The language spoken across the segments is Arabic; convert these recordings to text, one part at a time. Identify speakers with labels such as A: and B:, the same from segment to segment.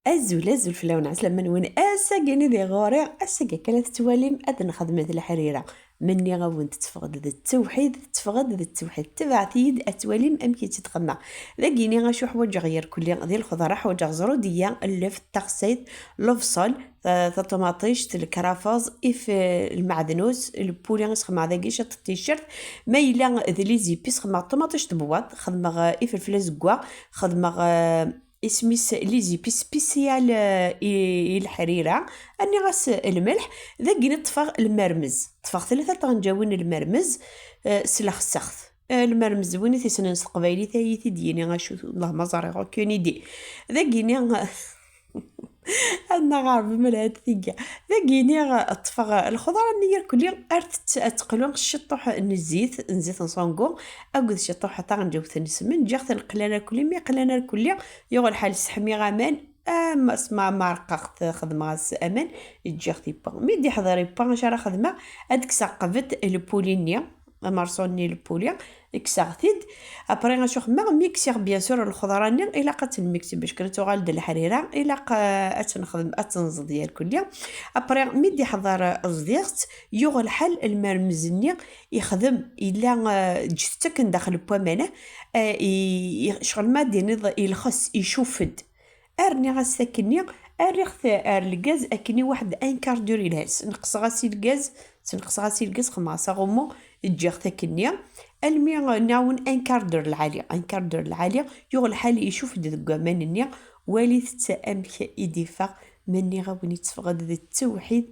A: الزول فلاون عسلا من وين اساقيني ذي غوري اساقا كانت تواليم ادن خدمة الحريرة مني غاون تتفقد ذا التوحيد تبعتيد اتواليم امكي تتخمع ذاكيني غاشو حوايج غير كلي ذي الخضرة حوايج زرودية اللفت تغسيت لفصل طماطيش الكرافاز اف المعدنوس البولي غنسخمع ذاكي شط التيشيرت مايلا ذي زيبيس خدمة طماطيش تبواط خدمة اف الفلاسكوا خدمة اسميس ليزيبي سبيسيال الحريرة اني غاس الملح ذاك نطفغ المرمز طفغ 3 غنجاون المرمز سلخ السخث المرمز وين تيسنن قبايلي ثايثي ديني غاشو الله ما زاري غاكوني دي ذاكيني انا غارب ملات ثيكا ذاكيني طفغ الخضره نير كل يوم ارت تقلون الشطوح نزيت نصونكو اقد شطوح تا غنجوث نسمن جاخت نقلانا كل مي قلانا كل يوغ الحال سحمي غامان اما اسمع مرققت خدمه امان جاختي با ميدي حضري با شرا خدمه هاديك سقفت البولينيا مرسوني البوليا اكساغتيد ابري غنشوف ما ميكسيغ بيان سور الخضراني الا قات الميكس باش كنتو غالد الحريره الا اتنخدم اتنزض ديال كليا ابري ميدي حضر ازديغت يوغ الحل المرمزني يخدم الا جثتك داخل بوامانه شغل ما ديني يلخص يشوفد ارني غاساكني اريخ الغاز اكني واحد ان كاردور الهاس نقص غاسي الغاز خماسه غومو الجاخ كنيا المي ناون ان كاردور العاليه يغ الحال يشوف دغ ماننيا والي تامك يدفع مني غاوني تفقد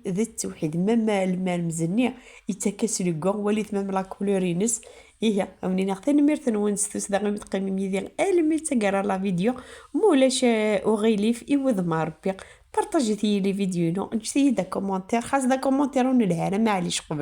A: ذا التوحيد مما المرمزني يتكسل كون ولي ثمام لا كولورينس هي امني نختار ميرتن ونستوس دا غير تقيمي ميديال المي تقرا لا فيديو مولاش اوغيليف يوذ ماربي بارطاجيتي لي فيديو نو نجتي دا كومونتير خاص دا كومونتير ونلها انا معليش قبل